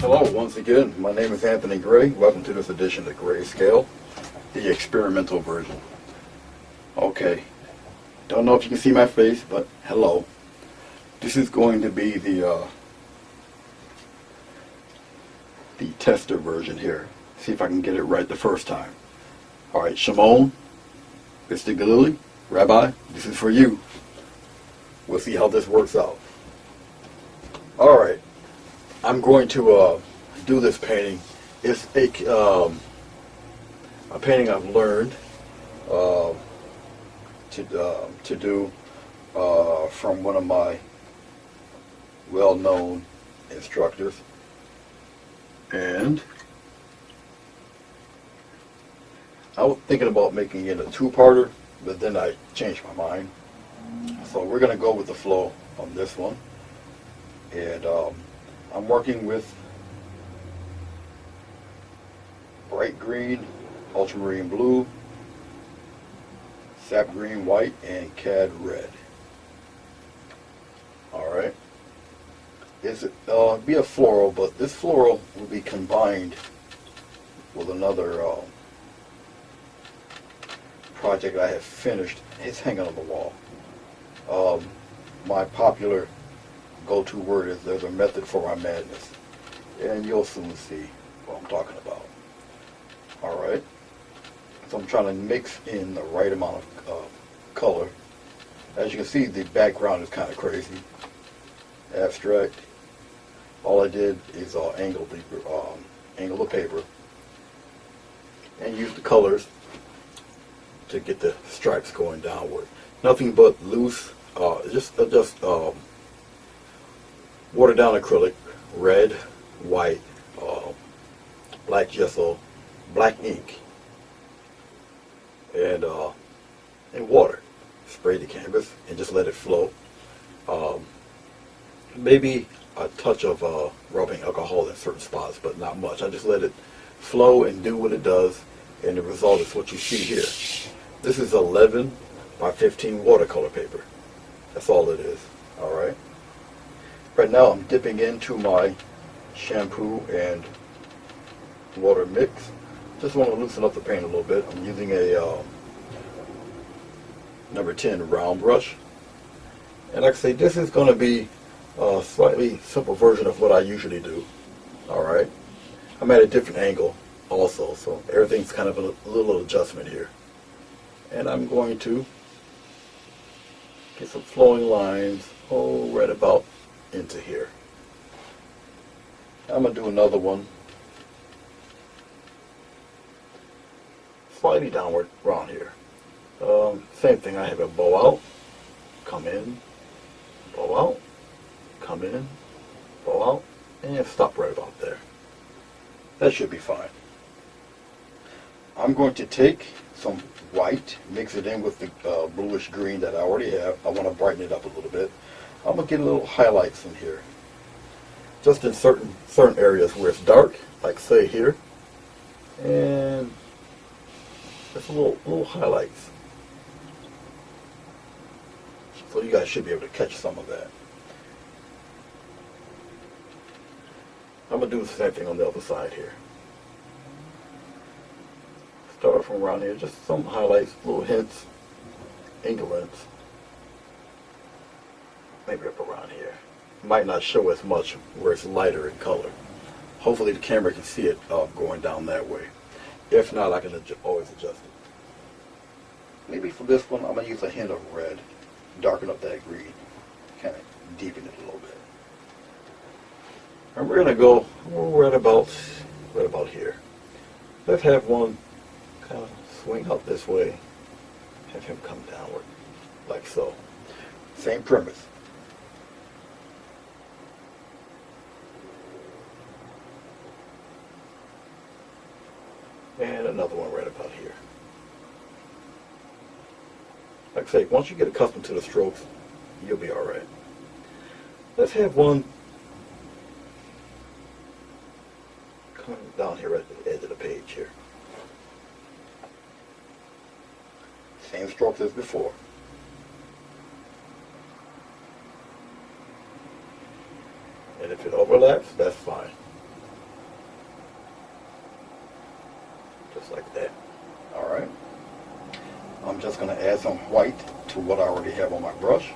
Hello, once again, my name is Anthony Gray. Welcome to this edition of Grayscale, the experimental version. Okay, don't know if you can see my face, but hello. This is going to be the tester version here. See if I can get it right the first time. Alright, Shimon, Mr. Galili, Rabbi, this is for you. We'll see how this works out. Alright, I'm going to do this painting. It's a painting I've learned to do from one of my well-known instructors. And I was thinking about making it a two-parter, but then I changed my mind. So we're going to go with the flow on this one. And I'm working with bright green, ultramarine blue, sap green white, and cad red. Alright. It'll be a floral, but this floral will be combined with another project I have finished. It's hanging on the wall. My popular go-to word is there's a method for my madness, and you'll soon see what I'm talking about. Alright, so I'm trying to mix in the right amount of color. As you can see, the background is kind of crazy, abstract. All I did is angle the paper and use the colors to get the stripes going downward. Nothing but loose, just watered down acrylic, red, white, black gesso, black ink, and water. Spray the canvas and just let it flow. Maybe a touch of rubbing alcohol in certain spots, but not much. I just let it flow and do what it does, and the result is what you see here. This is 11 by 15 watercolor paper. That's all it is. Alright. Right now I'm dipping into my shampoo and water mix. Just want to loosen up the paint a little bit. I'm using a number 10 round brush. And like I say, this is going to be a slightly simple version of what I usually do. Alright. I'm at a different angle also, so everything's kind of a little adjustment here. And I'm going to get some flowing lines, right about into here. I'm going to do another one slightly downward around here. Same thing, I have a bow out, come in, bow out, come in, bow out, and stop right about there. That should be fine. I'm going to take some white, mix it in with the bluish green that I already have. I want to brighten it up a little bit. I'm going to get a little highlights in here. Just in certain areas where it's dark, like say here. And just a little highlights. So you guys should be able to catch some of that. I'm going to do the same thing on the other side here. Start from around here, just some highlights, little hints, inklings. Maybe up around here. Might not show as much where it's lighter in color. Hopefully the camera can see it going down that way. If not, I can always adjust it. Maybe for this one, I'm going to use a hint of red. Darken up that green. Kind of deepen it a little bit. And we're going to go right about here. Let's have one kind of swing out this way. Have him come downward, like so. Same premise. And another one right about here. Like I say, once you get accustomed to the strokes, you'll be alright. Let's have one come down here at the edge of the page here. Same strokes as before. And if it overlaps, that's fine. just like that. All right. I'm just going to add some white to what I already have on my brush.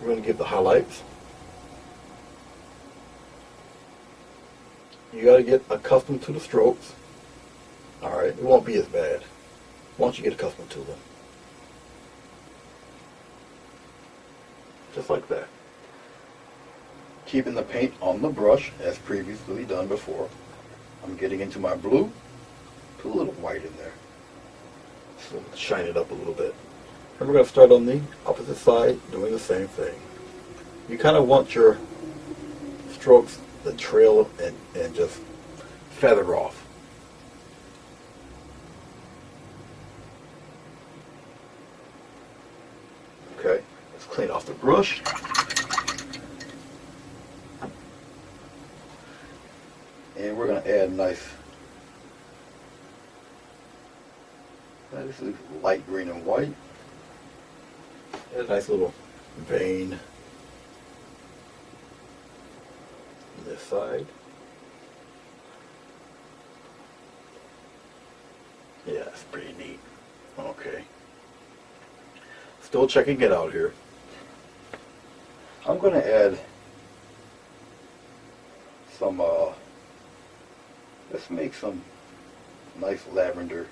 We're going to give the highlights. You got to get accustomed to the strokes. All right, it won't be as bad once you get accustomed to them. Just like that. Keeping the paint on the brush as previously done before. I'm getting into my blue. Put a little white in there. So shine it up a little bit. And we're going to start on the opposite side doing the same thing. You kind of want your strokes to trail and just feather off. Okay, let's clean off the brush. And we're going to add nice, this is light green and white. Add a nice little vein on this side. Yeah, it's pretty neat. Okay. Still checking it out here. I'm going to add some, let's make some nice lavender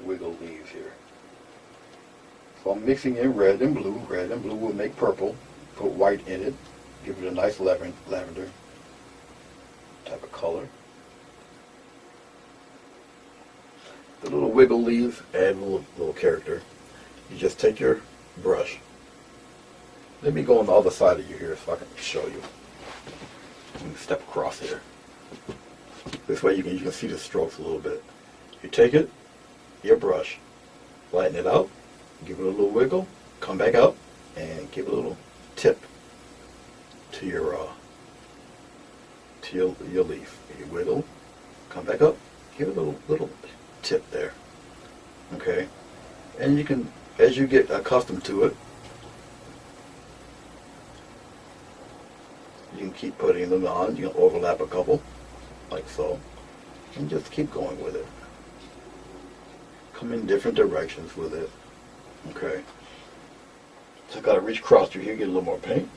wiggle leaves here. So I'm mixing in red and blue. Red and blue will make purple. Put white in it. Give it a nice lavender type of color. The little wiggle leaves add a little character. You just take your brush. Let me go on the other side of you here so I can show you. Let me step across here. This way you can see the strokes a little bit. You take it, your brush, lighten it out, give it a little wiggle, come back up, and give it a little tip to your leaf. You wiggle, come back up, give it a little tip there. Okay, and you can, as you get accustomed to it, you can keep putting them on. You can overlap a couple, like so, and just keep going with it. Come in different directions with it. Okay. So I gotta reach across through here, get a little more paint.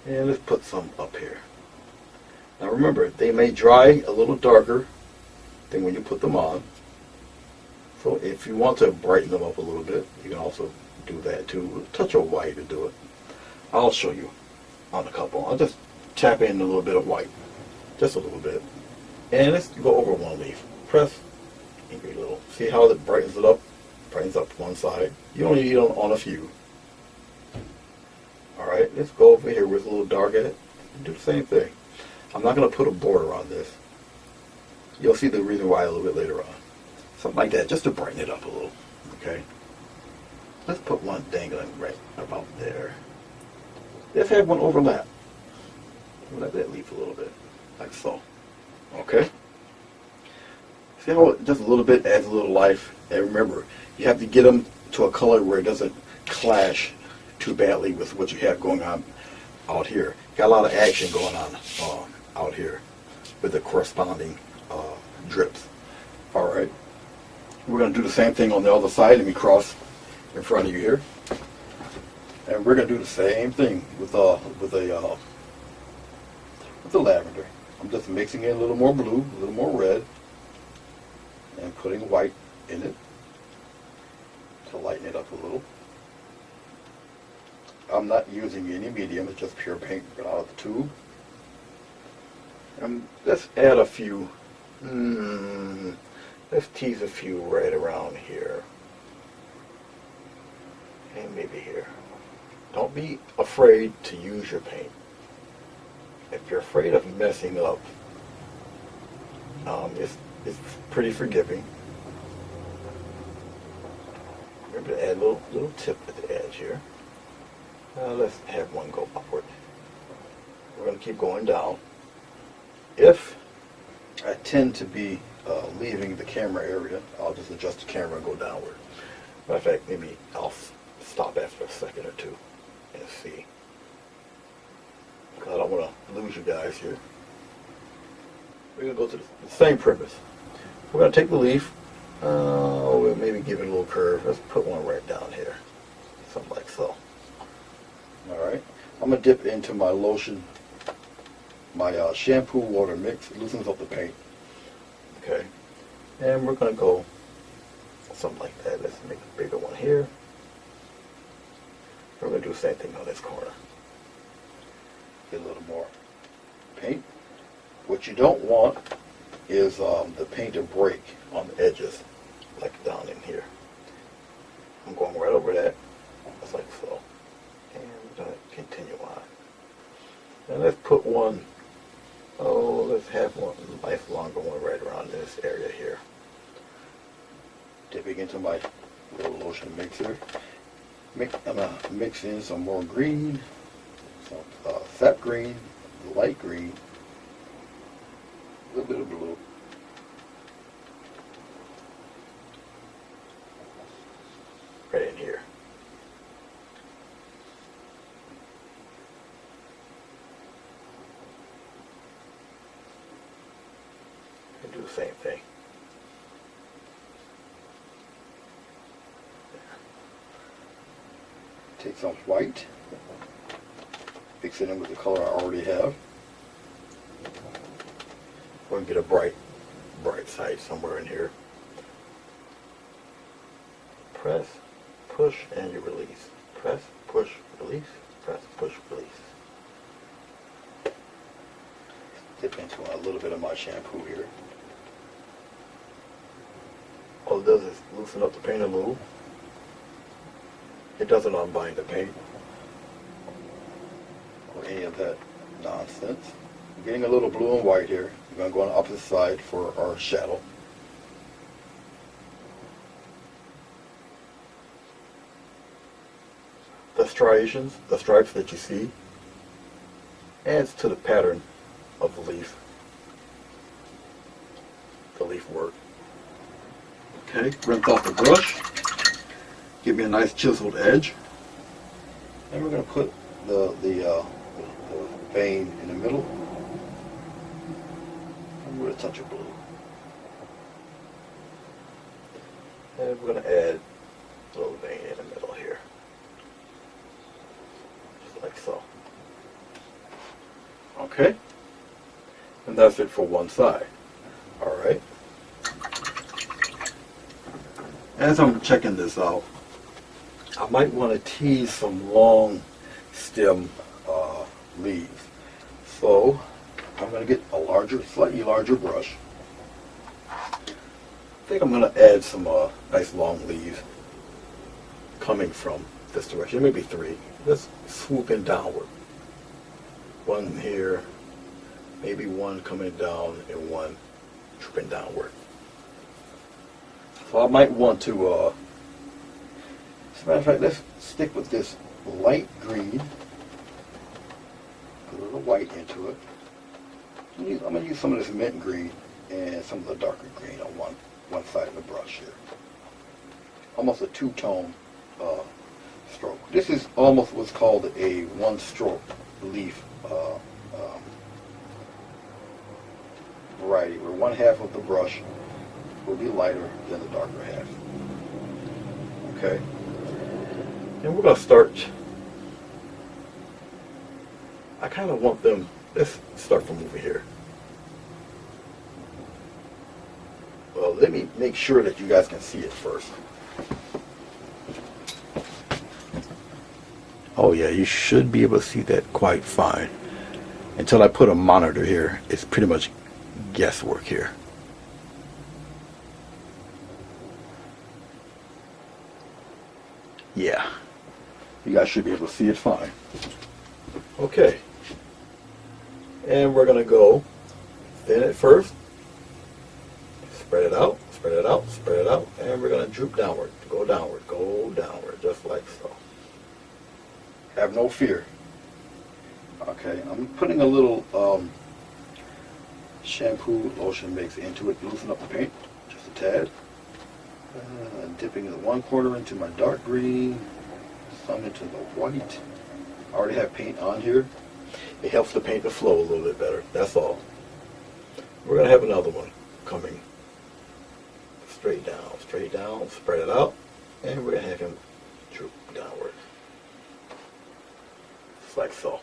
And let's put some up here. Now remember, they may dry a little darker than when you put them on. So if you want to brighten them up a little bit, you can also do that too. A touch of white to do it. I'll show you on a couple. I'll just tap in a little bit of white. Just a little bit. And let's go over one leaf. Press. A little. See how it brightens it up? Brightens up one side. You only need on a few. Alright, let's go over here where it's a little dark at it. Do the same thing. I'm not going to put a border on this. You'll see the reason why a little bit later on. Something like that, just to brighten it up a little. Okay? Let's put one dangling right about there. Let's have one overlap. Let that leaf a little bit. Like so. Okay? See how just a little bit adds a little life? And remember, you have to get them to a color where it doesn't clash too badly with what you have going on out here. Got a lot of action going on out here with the corresponding drips. Alright. We're going to do the same thing on the other side. Let me cross in front of you here. And we're going to do the same thing with the lavender. I'm just mixing in a little more blue, a little more red, and putting white in it to lighten it up a little. I'm not using any medium, it's just pure paint right out of the tube. And let's add a few, let's tease a few right around here. And maybe here. Don't be afraid to use your paint. If you're afraid of messing up, it's pretty forgiving. Remember to add a little tip at the edge here. Let's have one go upward. We're going to keep going down. If I tend to be leaving the camera area, I'll just adjust the camera and go downward. Matter of fact, maybe I'll stop after a second or two and see. Because I don't want to lose you guys here. we're going to go to the same premise. We're going to take the leaf, we'll maybe give it a little curve. Let's put one right down here, something like so. Alright, I'm going to dip into my lotion, my shampoo water mix. It loosens up the paint. Okay, and we're going to go something like that. Let's make a bigger one here. We're going to do the same thing on this corner. Get a little more paint. What you don't want is the paint to break on the edges, like down in here. I'm going right over that, just like so. And we're going to continue on. And let's put one, let's have one nice longer one right around this area here. Dipping into my little lotion mixer. I'm going to mix in some more green, some sap green, light green, a little bit of blue. Right in here. And do the same thing. Take some white, mix it in with the color I already have. We're going to get a bright side somewhere in here. Press, push, and you release. Press, push, release. Press, push, release. Dip into a little bit of my shampoo here. All it does is loosen up the paint a little. It doesn't unbind the paint or any of that nonsense. I'm getting a little blue and white here. We're going to go on the opposite side for our shadow. The striations, the stripes that you see, adds to the pattern of the leaf work. Okay, rinse off the brush. Give me a nice chiseled edge. And we're going to put the vein in the middle. And with a touch of blue. And we're going to add a little vein in the middle here. Just like so. Okay. And that's it for one side. Alright. As I'm checking this out, I might want to tease some long stem leaves. So I'm going to get a slightly larger brush. I think I'm going to add some nice long leaves coming from this direction. Maybe three. Just swooping downward. One here, maybe one coming down and one drooping downward. So I might want to, as a matter of fact, let's stick with this light green. Put a little white into it. I'm going to use some of this mint green and some of the darker green on one side of the brush here. Almost a two-tone stroke. This is almost what's called a one-stroke leaf variety, where one half of the brush will be lighter than the darker half. Okay. And we're going to start. I kind of want them, let's start from over here. Well, let me make sure that you guys can see it first. Oh yeah, you should be able to see that quite fine. Until I put a monitor here, it's pretty much guesswork here. Yeah, you guys should be able to see it fine. Okay, and we're going to go thin it first, spread it out, spread it out, spread it out, and we're going to droop downward, go downward, just like so. Have no fear. Okay, I'm putting a little shampoo lotion mix into it, loosen up the paint just a tad. Dipping the one corner into my dark green, some into the white. I already have paint on here. It helps the paint to flow a little bit better, that's all. We're going to have another one coming straight down, spread it out, and we're going to have him droop downward. Just like so.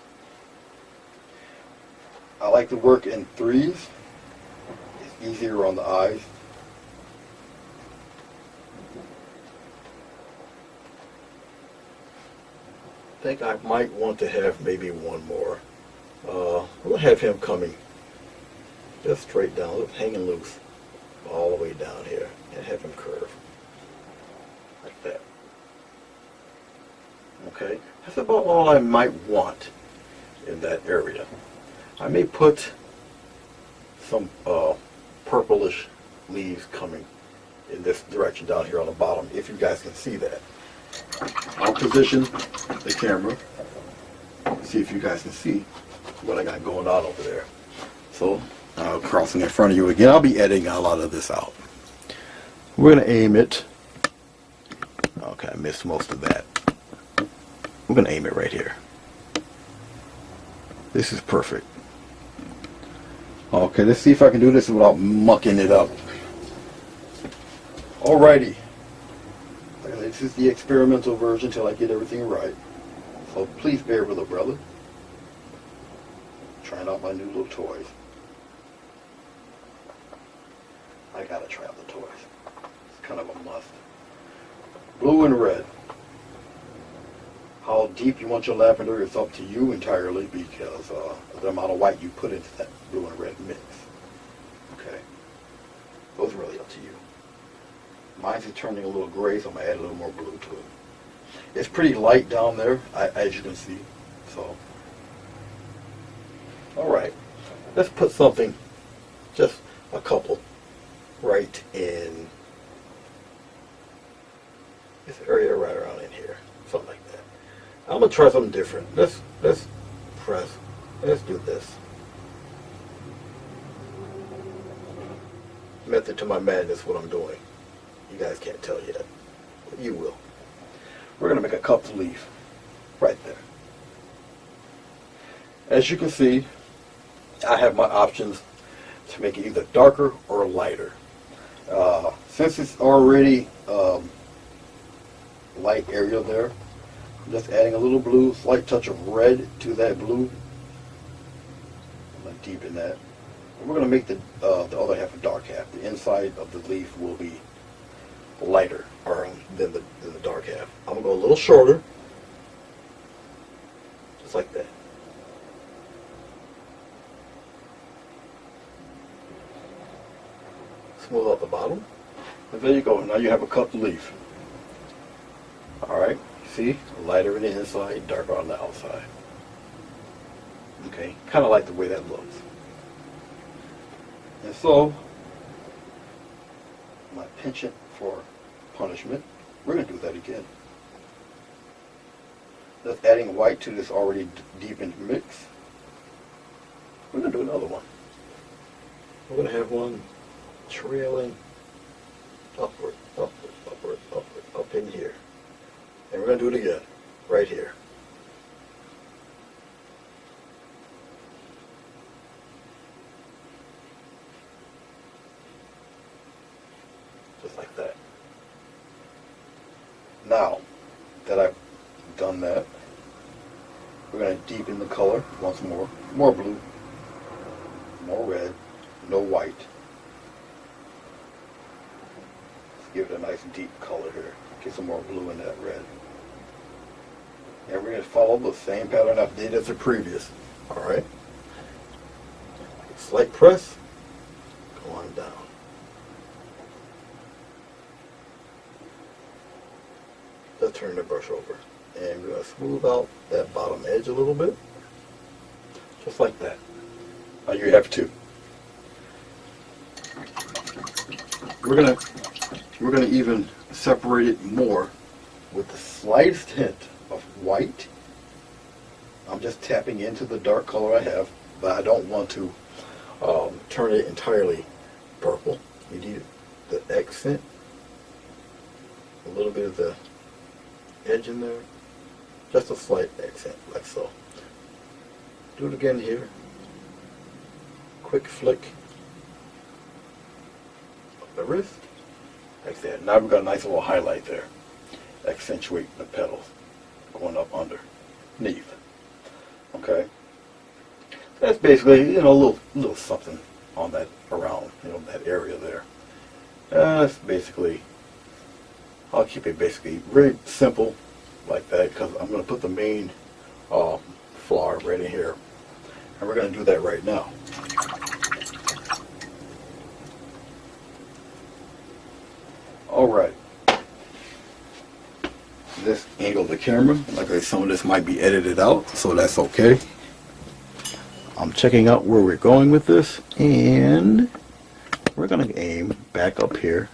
I like to work in threes. It's easier on the eyes. I think I might want to have maybe one more. We'll have him coming just straight down, hanging loose all the way down here, and have him curve like that. Okay, that's about all I might want in that area. I may put some purplish leaves coming in this direction down here on the bottom, if you guys can see that. I'll position the camera, see if you guys can see what I got going on over there. So, crossing in front of you again, I'll be editing a lot of this out. We're going to aim it. Okay, I missed most of that. We're going to aim it right here. This is perfect. Okay, let's see if I can do this without mucking it up. Alrighty. This is the experimental version until I get everything right. So please bear with a brother. Trying out my new little toys. I gotta try out the toys. It's kind of a must. Blue and red. How deep you want your lavender is up to you entirely, because the amount of white you put into that blue and red mix. Okay. Those are really up to you. Mine's is turning a little gray, so I'm going to add a little more blue to it. It's pretty light down there, as you can see. So, alright. Let's put something, just a couple, right in this area right around in here. Something like that. I'm going to try something different. Let's press. Let's do this. Method to my madness, what I'm doing. You guys can't tell yet, but you will. We're going to make a cupped leaf right there. As you can see, I have my options to make it either darker or lighter. Since it's already light area there, I'm just adding a little blue, slight touch of red to that blue. I'm going to deepen that. And we're going to make the other half a dark half. The inside of the leaf will be lighter than the dark half. I'm going to go a little shorter, just like that. Smooth out the bottom, and there you go. Now you have a cupped leaf. Alright, see? Lighter in the inside, darker on the outside. Okay, kind of like the way that looks. And so, my penchant for punishment, we're going to do that again. Just adding white to this already deepened mix. We're going to do another one. We're going to have one trailing upward, upward, upward, upward, up in here. And we're going to do it again, right here. Just like that. Now that I've done that, we're going to deepen the color once more. More blue, more red, no white. Let's give it a nice deep color here. Get some more blue in that red. And we're going to follow the same pattern I did as the previous. Alright? Slight press, go on down. Let's turn the brush over. And we're going to smooth out that bottom edge a little bit. Just like that. Now you have two. We're gonna even separate it more with the slightest hint of white. I'm just tapping into the dark color I have, but I don't want to turn it entirely purple. You need the accent, a little bit of the edge in there, just a slight accent, like so. Do it again here. Quick flick, the wrist, like that. Now we've got a nice little highlight there, accentuating the petals going up underneath. Okay, that's basically, you know, a little something on that, around, you know, that area there. That's basically, I'll keep it basically very simple like that, because I'm going to put the main flower right in here, and we're going to do that right now. Alright, this angle of the camera, like I said, some of this might be edited out, so that's okay. I'm checking out where we're going with this, and we're going to aim back up here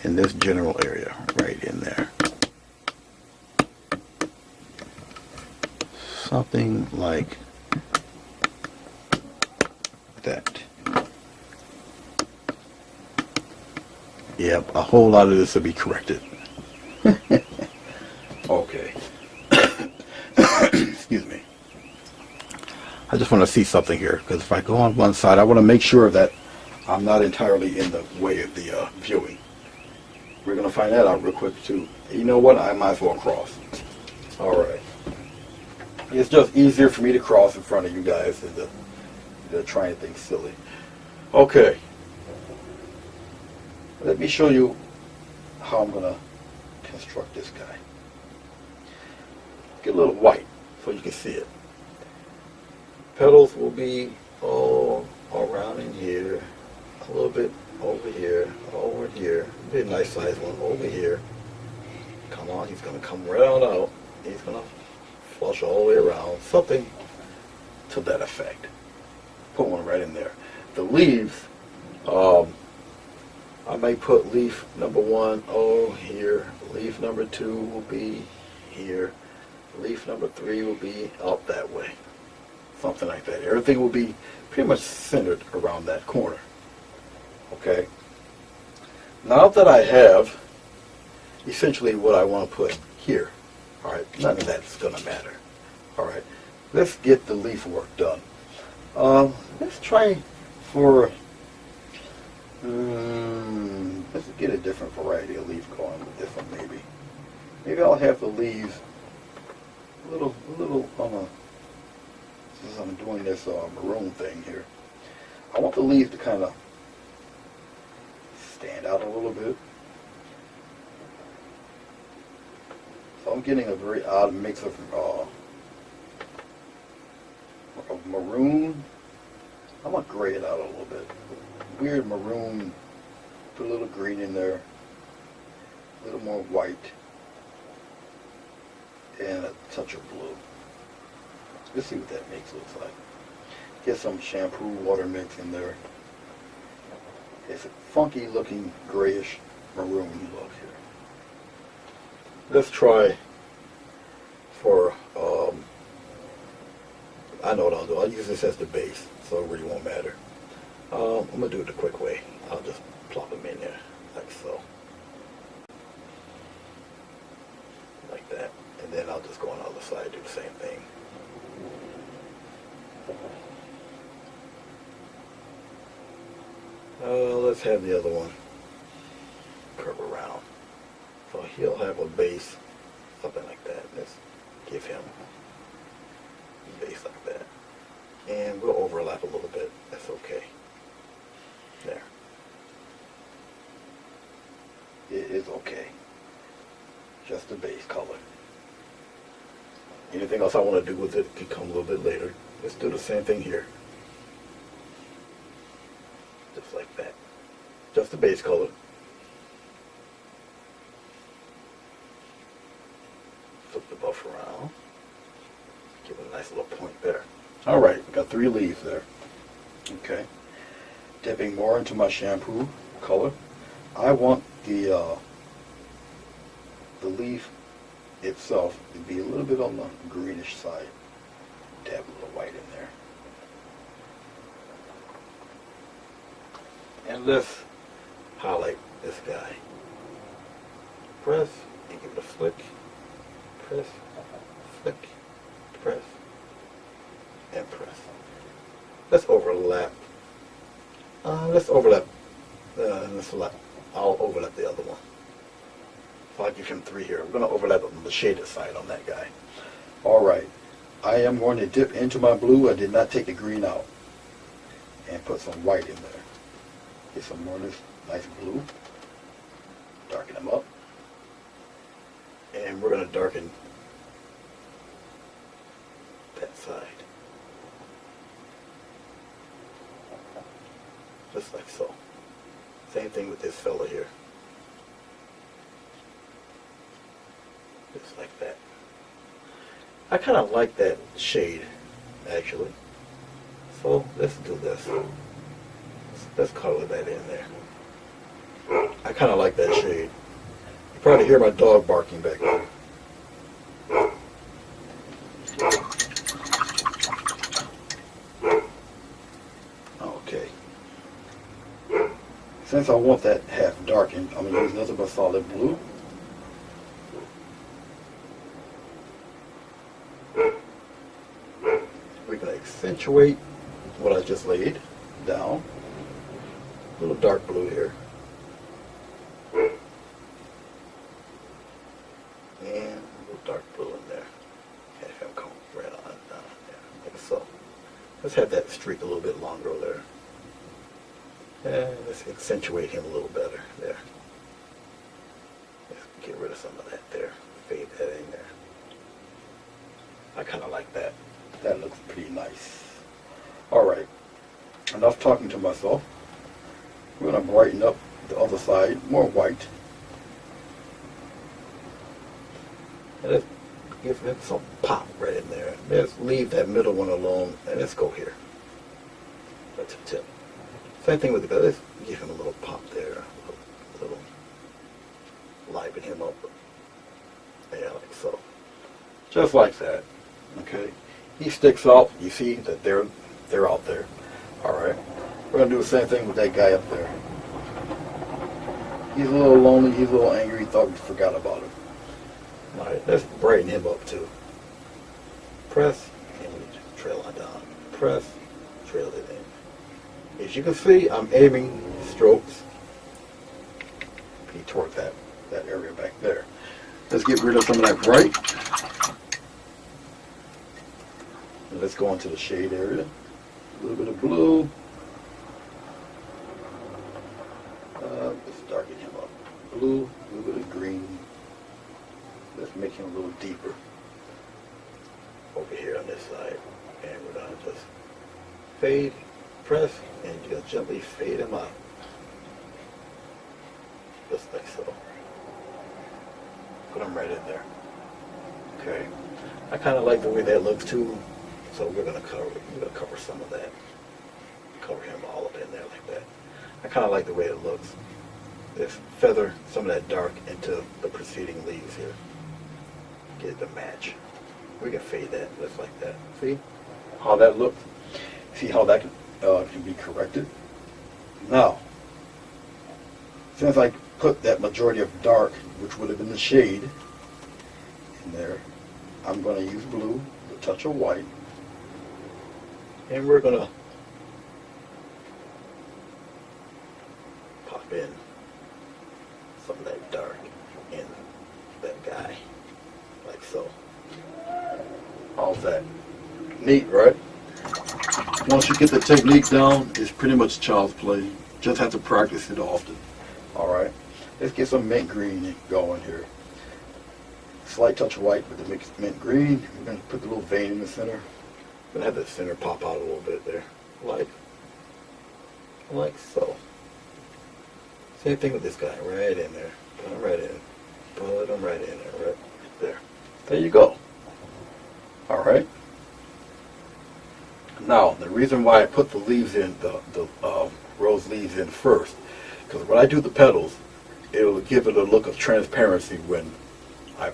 in this general area, right in there. Something like that. Yep, a whole lot of this will be corrected. Okay. Excuse me. I just want to see something here, because if I go on one side, I want to make sure that I'm not entirely in the way of the viewing. We're going to find that out real quick too. You know what? I might as well cross. Alright. It's just easier for me to cross in front of you guys than to try anything silly. Okay. Let me show you how I'm going to construct this guy. Get a little white so you can see it. Petals will be all around in here, a little bit over here, be a nice size one over here. Come on, he's going to come right on out. He's going to flush all the way around, something to that effect. Put one right in there. The leaves, I may put leaf number 1 here, leaf number 2 will be here, leaf number 3 will be out that way. Something like that. Everything will be pretty much centered around that corner. Okay. Now that I have essentially what I want to put here, alright, none of that's going to matter. Alright, let's get the leaf work done. Let's try for, let's get a different variety of leaf going with this one maybe. Maybe I'll have the leaves a little on a, since I'm doing this maroon thing here, I want the leaves to kind of stand out a little bit. So I'm getting a very odd mix of maroon. I'm going to gray it out a little bit. Weird maroon, put a little green in there, a little more white, and a touch of blue. Let's see what that mix looks like. Get some shampoo water mix in there. It's a funky looking grayish maroon look here. Let's try for, I know what I'll do. I'll use this as the base, so it really won't matter. I'm going to do it the quick way. I'll just plop them in there, like so. Like that. And then I'll just go on the other side and do the same thing. Let's have the other one curve around. So he'll have a base, something like that. Let's give him a base like that. And we'll overlap a little bit. That's okay. There. It is okay. Just the base color. Anything else I want to do with it can come a little bit later. Let's do the same thing here. Just like that. Just the base color. Flip the buff around. Give it a nice little point there. Alright, got 3 leaves there. Okay. Dipping more into my shampoo color. I want the leaf itself to be a little bit on the greenish side. Dab a little white in there. And let's highlight this guy. Press and give it a flick. Press, flick, press, and press. Let's overlap. I'll overlap the other one. So I'll give him 3 here. I'm going to overlap on the shaded side on that guy. All right. I am going to dip into my blue. I did not take the green out. And put some white in there. Get some more of this nice blue. Darken them up. And we're going to darken that side. Just like so. Same thing with this fella here. Just like that. I kind of like that shade, actually. So let's do this. Let's color that in there. I kind of like that shade. You probably hear my dog barking back there. Okay. Since I want that half darkened, I'm going to use nothing but solid blue. We're going to accentuate what I just laid down. A little dark blue here. And a little dark blue in there. Have him come right on down there, like so. Let's have that streak a little bit longer over there. And let's accentuate him a little better there. Let's get rid of some of that there. Fade that in there. I kind of like that. That looks pretty nice. Alright, enough talking to myself. We're going to brighten up the other side, more white. And let's give it some pop right in there. Let's leave that middle one alone, and let's go here. That's a tip. Same thing with the guy. Let's give him a little pop there. A little liven him up. Yeah, like so. Just like that. Okay. He sticks out. You see that they're out there. Alright. We're going to do the same thing with that guy up there. He's a little lonely. He's a little angry. He thought we forgot about him. Alright. Let's brighten him up too. Press. And we trail on down. Press. Trail it in. As you can see, I'm aiming strokes toward that area back there. Let's get rid of some of that bright. And let's go into the shade area. A little bit of blue. Let's darken him up. Blue, a little bit of green. Let's make him a little deeper over here on this side. And we're going to just fade, press, and just gently fade him out. Just like so. Put him right in there. Okay. I kind of like the way that looks too. So we're gonna cover some of that. Cover him all up in there like that. I kind of like the way it looks. Let's feather some of that dark into the preceding leaves here. Get it to match. We can fade that just like that. See how that looks? See how that can be corrected? Now, since I put that majority of dark, which would have been the shade, in there, I'm going to use blue, a touch of white. And we're going to pop in some of that dark in that guy, like so. How's that? Neat, right? Once you get the technique down, it's pretty much child's play. Just have to practice it often. Alright, let's get some mint green going here. Slight touch of white with the mint green. We're going to put the little vein in the center. Gonna have the center pop out a little bit there, like so. Same thing with this guy, right in there. Put him right in. Put him right in there, right there. There you go. All right. Now, the reason why I put the leaves in, the rose leaves in first, because when I do the petals, it'll give it a look of transparency when I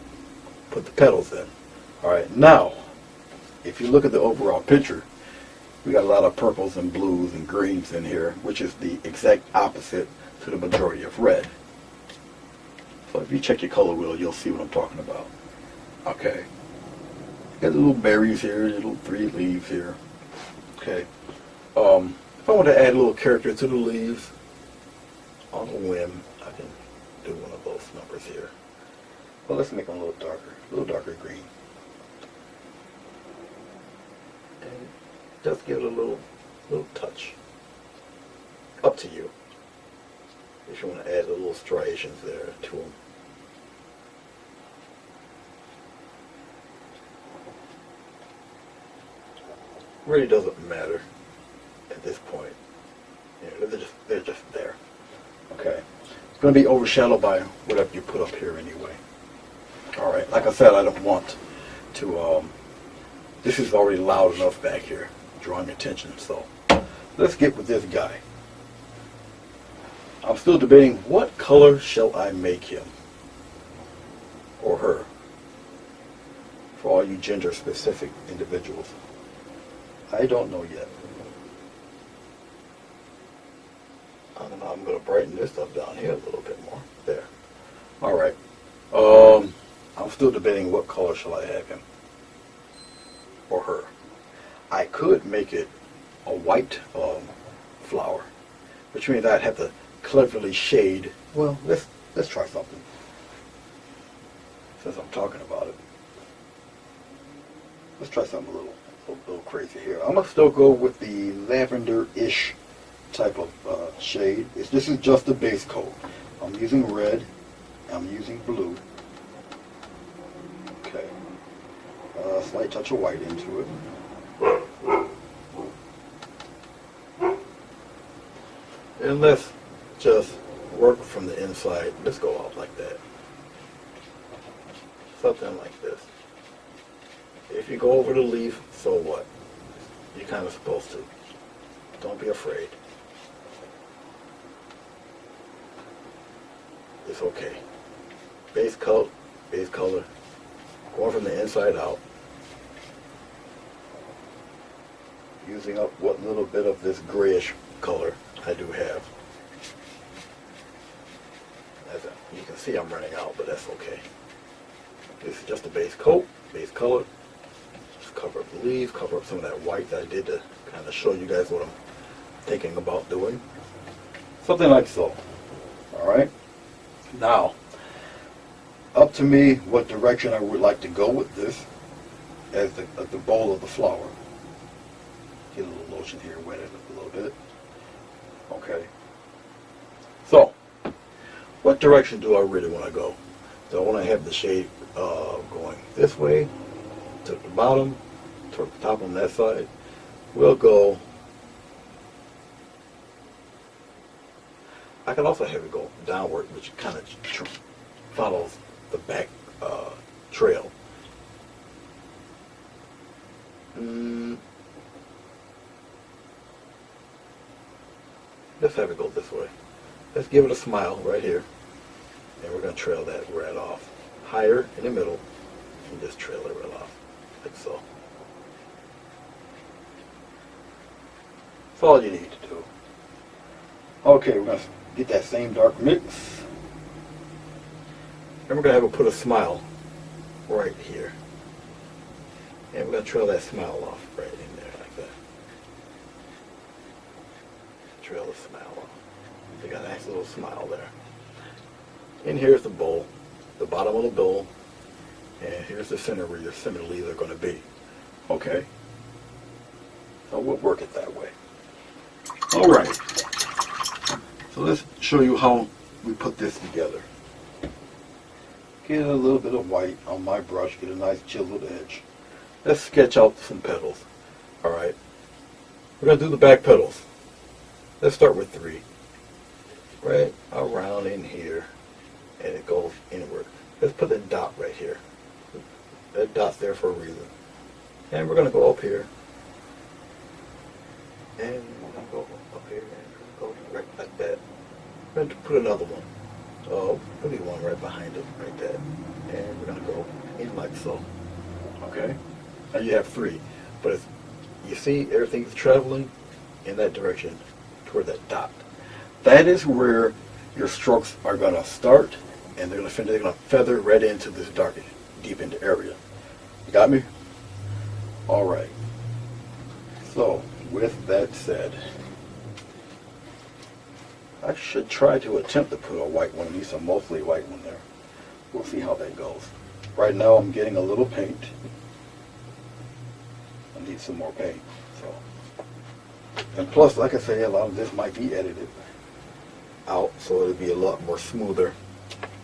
put the petals in. All right. Now, if you look at the overall picture, we got a lot of purples and blues and greens in here, which is the exact opposite to the majority of red. So if you check your color wheel, you'll see what I'm talking about. Okay. Got the little berries here, little 3 leaves here. Okay. If I want to add a little character to the leaves, on a whim, I can do one of those numbers here. Well, let's make them a little darker green. And just give it a little touch. Up to you. If you want to add the little striations there to them. Really doesn't matter at this point. You know, they're just there. Okay. It's going to be overshadowed by whatever you put up here anyway. All right. Like I said, I don't want to. This is already loud enough back here, drawing attention. So let's get with this guy. I'm still debating what color shall I make him or her. For all you gender-specific individuals, I don't know yet. I don't know. I'm going to brighten this up down here a little bit more. There. All right. I'm still debating what color shall I have him or her. I could make it a white flower, which means I'd have to cleverly shade. Well, let's try something. Since I'm talking about it, let's try something a little crazy here. I'm gonna still go with the lavender-ish type of shade. This is just a base coat. I'm using red. I'm using blue. Okay. A slight touch of white into it. And let's just work from the inside. Let's go out like that. Something like this. If you go over the leaf, so what? You're kind of supposed to. Don't be afraid. It's okay. Base color, going from the inside out. Using up what little bit of this grayish color I do have. As you can see, I'm running out, but that's okay. This is just a base coat, base color. Just cover up the leaves, cover up some of that white that I did to kind of show you guys what I'm thinking about doing. Something like so. Alright? Now, up to me what direction I would like to go with this as the bowl of the flower. Get a little lotion here, wet it a little bit. Okay. So, what direction do I really want to go? Do I want to have the shade going this way, to the bottom, to the top on that side? We'll go. I can also have it go downward, which kind of follows the back trail. Let's have it go this way. Let's give it a smile right here. And we're going to trail that right off. Higher in the middle, and just trail it right off, like so. That's all you need to do. Okay, we're going to get that same dark mix. And we're going to have it put a smile right here. And we're going to trail that smile off right in there like that. Trail the smile off. You got a nice little smile there. And here's the bowl, the bottom of the bowl, and here's the center where your center leaves are going to be. Okay? So we'll work it that way. All right. So let's show you how we put this together. Get a little bit of white on my brush, get a nice chiseled edge. Let's sketch out some petals. All right? We're going to do the back petals. Let's start with 3. Right around in here. And it goes inward. Let's put a dot right here. That dot's there for a reason. And we're going to go up here. And we're going to go up here and go right like that. We're going to put another one. Oh, maybe one right behind it, right there. And we're going to go in like so. Okay? Now you have 3. But it's, you see everything's traveling in that direction toward that dot. That is where your strokes are going to start, and they're going to feather right into this dark, deepened area. You got me? All right. So, with that said, I should try to attempt to put a white one, at least a mostly white one there. We'll see how that goes. Right now I'm getting a little paint. I need some more paint. So, and plus, like I say, a lot of this might be edited out, so it'll be a lot more smoother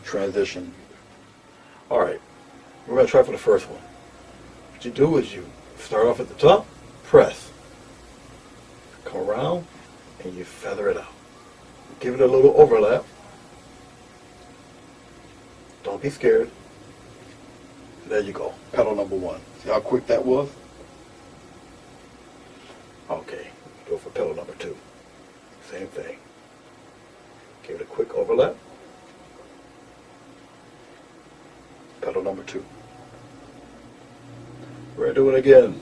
transition. Alright, we're going to try for the first one. What you do is you start off at the top, press, come around, and you feather it out. Give it a little overlap. Don't be scared. There you go. Petal number one. See how quick that was? Okay. Go for petal number two. Same thing. Give it a quick overlap. Petal number two. We're going to do it again.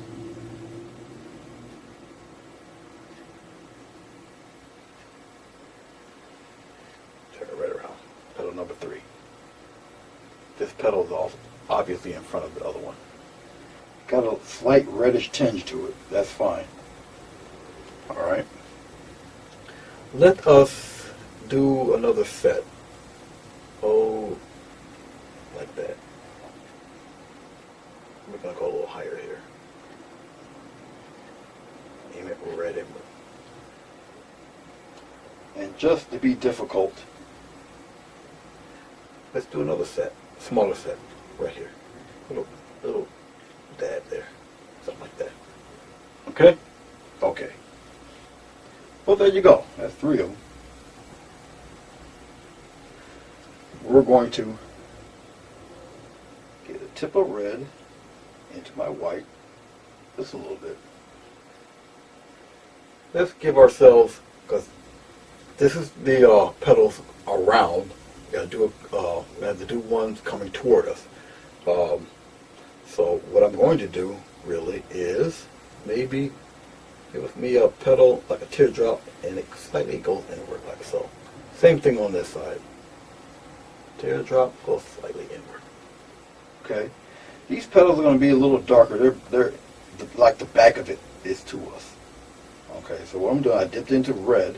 Turn it right around. Petal number three. This petal is also obviously in front of the other one. Got a slight reddish tinge to it. That's fine. Alright. Let us do another set. Oh, like that. We're going to go a little higher here. Aim it red inward. And just to be difficult, let's do another set. Smaller set. Right here. Little dab there. Something like that. Okay? Okay. Well, there you go. That's three of them. We're going to get a tip of red into my white. Just a little bit. Let's give ourselves, because this is the petals around. We have to do ones coming toward us. So what I'm going to do really is maybe give me a petal like a teardrop, and it slightly goes inward like so. Same thing on this side. Teardrop goes slightly inward. Okay. These petals are going to be a little darker. They're like the back of it is to us. Okay. So what I'm doing, I dipped into red.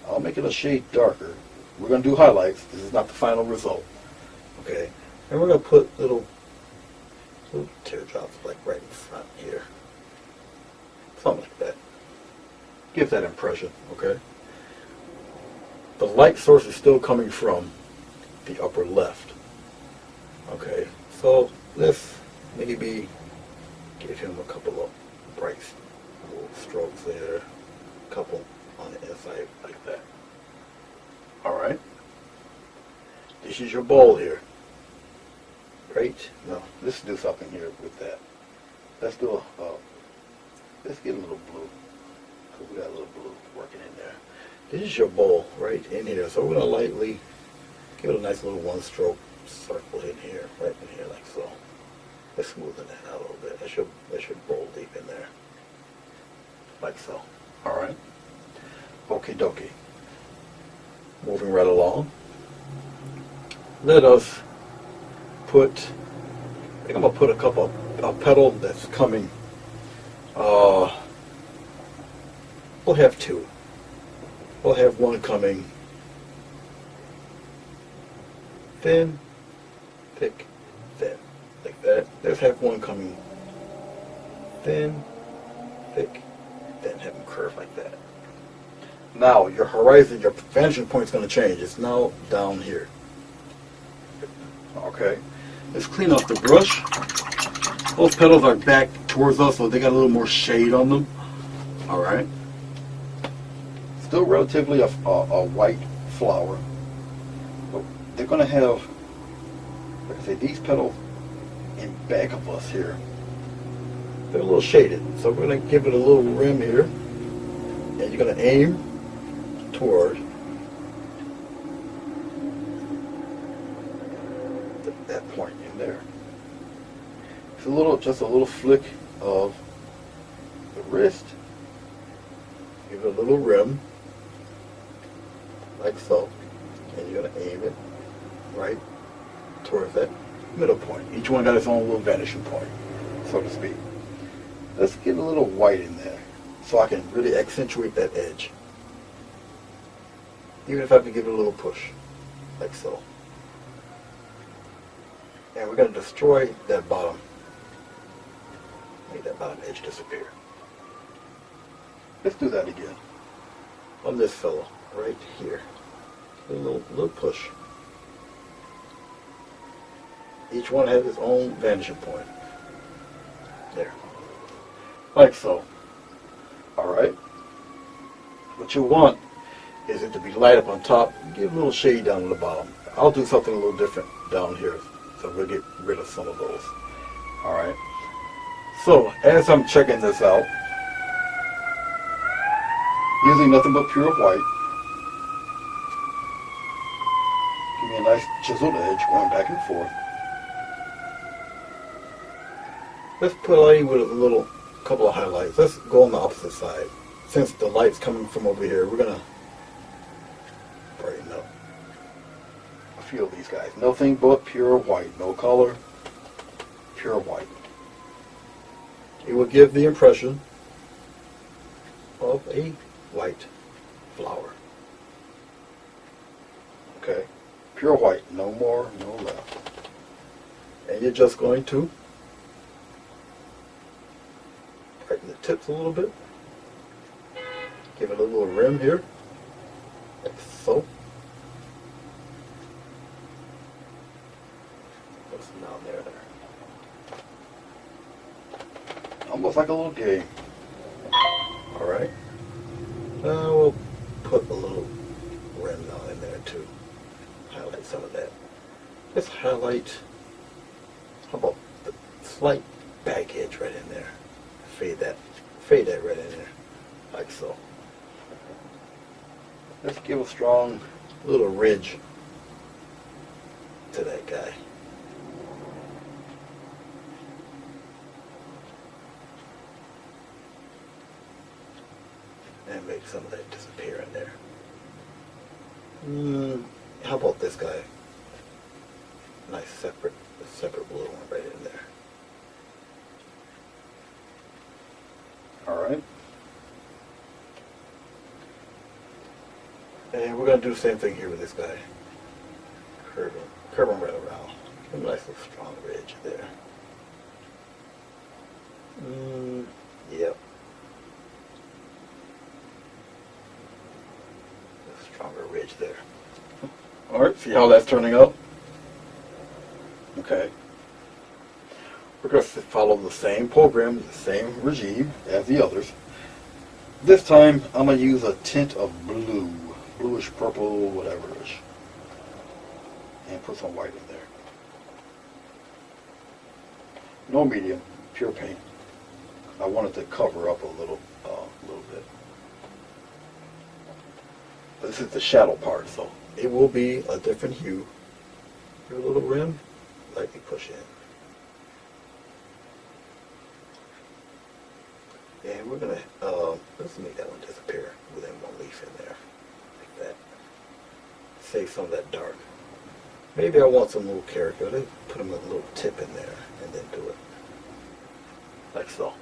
I'll make it a shade darker. We're going to do highlights. This is not the final result. Okay. And we're going to put little teardrops like right in front here. Something like that. Give that impression, okay? The light source is still coming from the upper left. Okay, so let's maybe give him a couple of bright little strokes there. A couple on the inside like that. Alright. This is your bowl here. Right? No, let's do something here with that. Let's do let's get a little blue. Because we got a little blue working in there. This is your bowl right in here. So we're going to lightly give it a nice little one stroke circle in here, right in here like so. Let's smoothen that out a little bit. That should roll deep in there. Like so. Alright. Okie dokie. Moving right along. Let us put, I think I'm going to put a petal that's coming, we'll have two. We'll have one coming thin, thick, thin, like that. Let's have one coming thin, thick, thin, have them curve like that. Now your horizon, your vanishing point is going to change. It's now down here. Okay. Let's clean up the brush. Those petals are back towards us, so they got a little more shade on them. Alright. Still relatively a white flower. But they're going to have, like I say, these petals in back of us here. They're a little shaded. So we're going to give it a little rim here. And you're going to aim toward that point in there. It's just a little flick of the wrist. Give it a little rim, like so, and you're going to aim it right towards that middle point. Each one got its own little vanishing point, so to speak. Let's get a little white in there, so I can really accentuate that edge. even if I have to give it a little push, like so. And we're going to destroy that bottom. Make that bottom edge disappear. Let's do that again. On this fellow, right here. A little push. Each one has its own vanishing point. There. Like so. Alright. What you want is it to be light up on top. Give a little shade down on the bottom. I'll do something a little different down here. So we'll get rid of some of those. Alright. So, as I'm checking this out, using nothing but pure white, give me a nice chiseled edge going back and forth. Let's put away with a little couple of highlights. Let's go on the opposite side. Since the light's coming from over here, we're going to brighten up a few of these guys. Nothing but pure white. No color. Pure white. It will give the impression of a white flower. Okay? Pure white. No more, no less. And you're just going to brighten the tips a little bit. Give it a little rim here, like so. What's down there? Almost like a little game. Alright. Now we'll put a little rim down in there too. Highlight some of that. Let's highlight, how about the slight back edge right in there. Fade that right in there, like so. Let's give a strong little ridge to that guy. And make some of that disappear in there. How about this guy? Nice separate blue one right in there. Alright. And we're going to do the same thing here with this guy. Curve him right around. Give him a nice little strong ridge there. Yep. A stronger ridge there. Alright, see how that's turning out? Okay. We're going to follow the same program, the same regime as the others. This time, I'm going to use a tint of blue. Bluish purple, whatever-ish. And put some white in there. No medium, pure paint. I wanted to cover up a little bit. This is the shadow part, so it will be a different hue. Your little rim, lightly push in. And we're gonna let's make that one disappear within one leaf in there, like that. Save some of that dark. Maybe I want some little character. Let's put them a little tip in there, and then do it like so.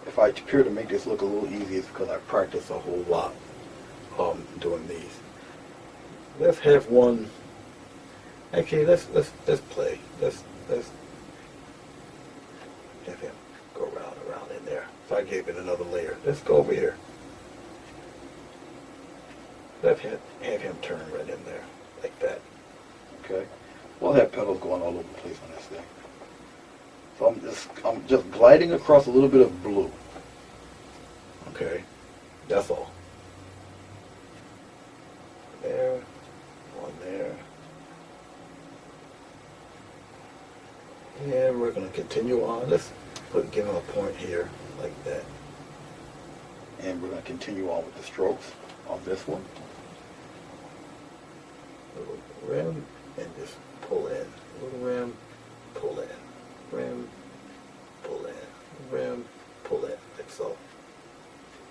If I appear to make this look a little easy, it's because I practice a whole lot doing these. Let's have one. Actually, let's play. Let's have him go around in there. So I gave it another layer. Let's go over here. Let's have him turn right in there, like that. Okay. We'll have petals going all over the place on this thing. So I'm just gliding across a little bit of blue. Okay. That's all. There. One there. And we're going to continue on. Let's give him a point here, like that. And we're going to continue on with the strokes on this one. Little rim, and just pull in. Little rim, pull in. Rim, pull in. Rim, pull in. Like so.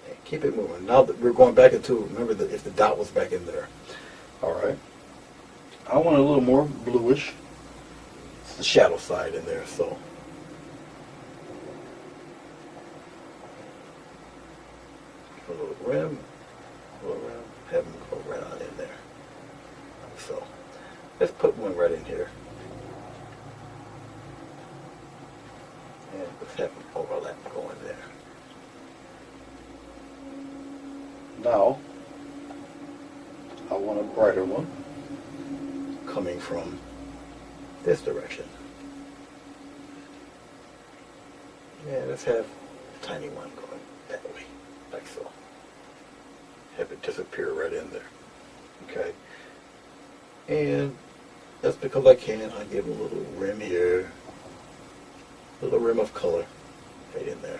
And keep it moving. Now that we're going back into, remember that if the dot was back in there. Alright. I want a little more bluish. It's the shadow side in there, so. rim, have them go right on in there. So let's put one right in here. And let's have them overlap going there. Now, I want a brighter one coming from this direction. Yeah, let's have a tiny one going that way, like so. Have it disappear right in there. Okay. And that's because I can. I give a little rim here, a little rim of color right in there.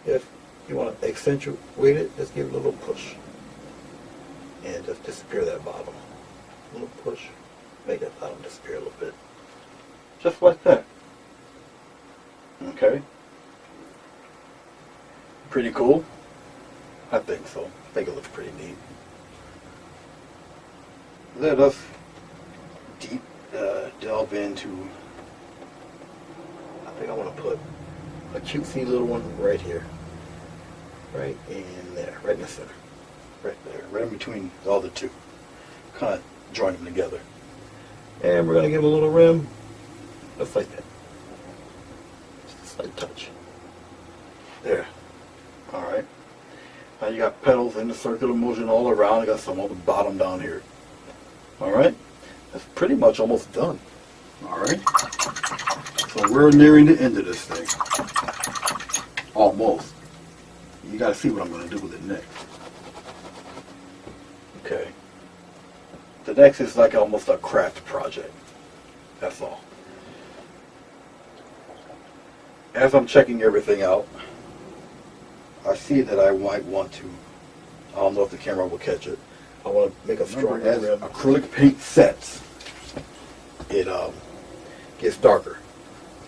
If you want to accentuate it, just give it a little push. And just disappear that bottom. A little push. Make that bottom disappear a little bit. Just like that. Okay. Pretty cool? I think so. I think it looks pretty neat. Let us delve into, I think I want to put a cutesy little one right here. Right in there. Right in the center. Right there. Right in between all the two. Kind of join them together. And we're going to give them a little rim. Just like that. Just a slight touch. There. Alright. Now you got petals in the circular motion all around. You got some on the bottom down here. Alright. That's pretty much almost done. Alright. So we're nearing the end of this thing. Almost. You got to see what I'm going to do with it next. Okay. The next is like almost a craft project. That's all. As I'm checking everything out, I see that I might want to, I don't know if the camera will catch it, I want to make a strong as acrylic paint sets. It gets darker.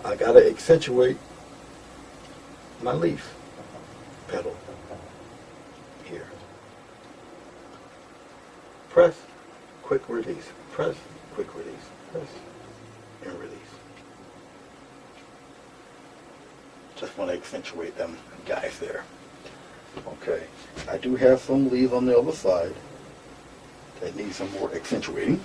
I got to accentuate my leaf petal here. Press, quick release. Press, quick release. Press, and release. Just want to accentuate them guys there. Okay, I do have some leaves on the other side that need some more accentuating.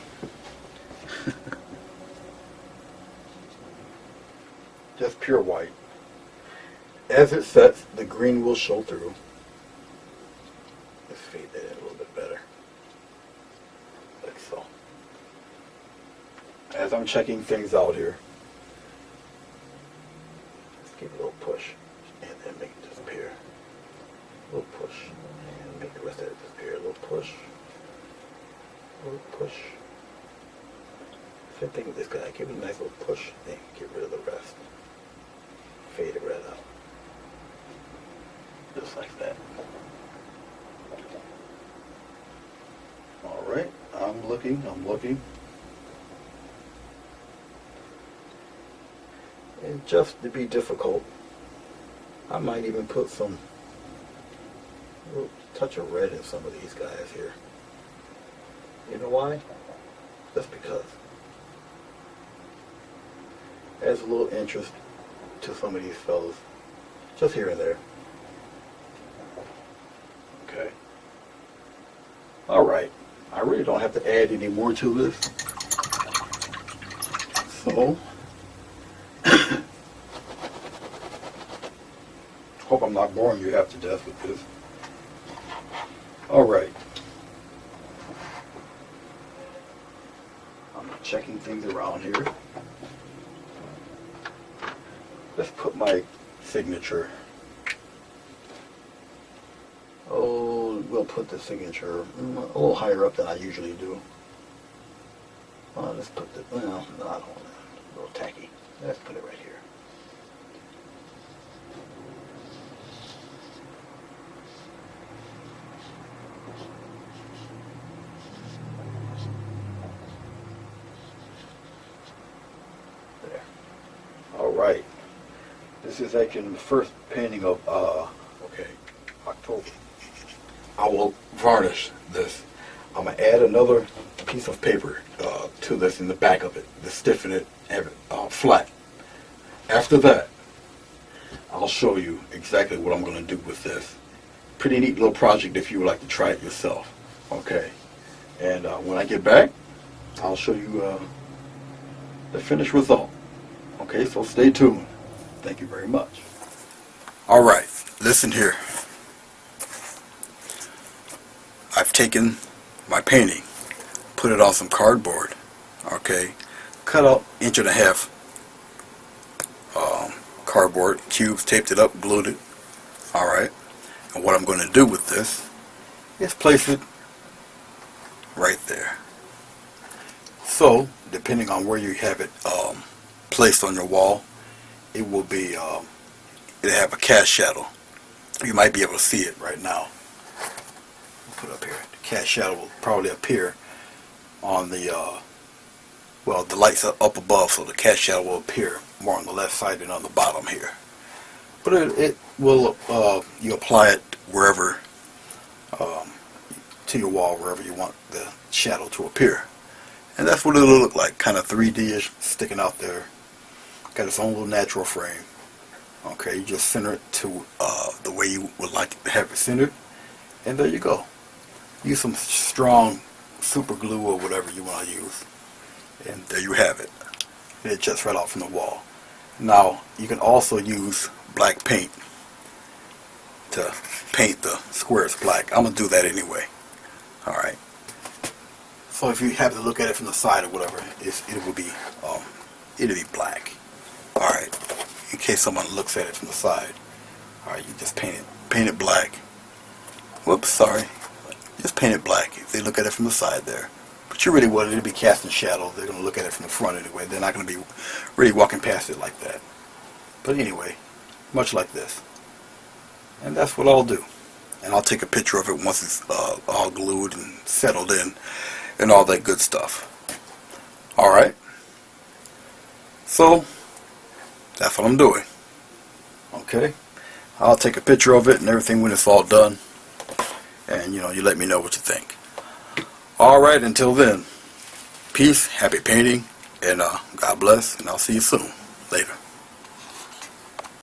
Just pure white. As it sets, the green will show through. Let's fade that in a little bit better. Like so. As I'm checking things out here, let's give it a little push and then make it disappear. A little push and make the rest of it disappear. A little push. A little push. Same thing with this guy. Give it a nice little push and get rid of the rest. Fade it right out. Just like that. Alright, I'm looking. And just to be difficult, I might even put some little touch of red in some of these guys here. You know why? Just because. Adds a little interest to some of these fellas. Just here and there. Okay. Alright. I really don't have to add any more to this. So, hope I'm not boring you half to death with this. Alright. I'm checking things around here. Let's put my signature. Oh, we'll put the signature a little higher up than I usually do. Let's put the, well, no, I don't want that. A little tacky. Let's put it right here. There. All right. This is actually the first painting of, October. I will varnish this. I'm going to add another piece of paper to this in the back of it to stiffen it flat. After that, I'll show you exactly what I'm going to do with this pretty neat little project if you would like to try it yourself. Okay, and when I get back, I'll show you the finished result. Okay, so stay tuned. Thank you very much. Alright, listen here. I've taken my painting, put it on some cardboard, okay, cut out 1.5 cardboard cubes, taped it up, glued it. Alright, and what I'm going to do with this is place it right there. So, depending on where you have it placed on your wall, it will be, it'll have a cast shadow. You might be able to see it right now. Put it up here. The cast shadow will probably appear on the, well, the lights are up above, so the cast shadow will appear more on the left side than on the bottom here. But it will, you apply it wherever, to your wall, wherever you want the shadow to appear. And that's what it'll look like, kind of 3D-ish, sticking out there. Got its own little natural frame. Okay, you just center it to the way you would like to have it centered. And there you go. Use some strong super glue or whatever you want to use. And there you have it. It juts right off from the wall. Now, you can also use black paint to paint the squares black. I'm going to do that anyway. Alright. So if you have to look at it from the side or whatever, it'll be black. Alright. In case someone looks at it from the side. Alright, you just paint it black. Whoops, sorry. Just paint it black if they look at it from the side there. But you really want it to be casting shadow. They're going to look at it from the front anyway. They're not going to be really walking past it like that. But anyway, much like this. And that's what I'll do. And I'll take a picture of it once it's all glued and settled in and all that good stuff. Alright. So, that's what I'm doing. Okay. I'll take a picture of it and everything when it's all done. And, you let me know what you think. Alright, until then, peace, happy painting, and God bless, and I'll see you soon. Later.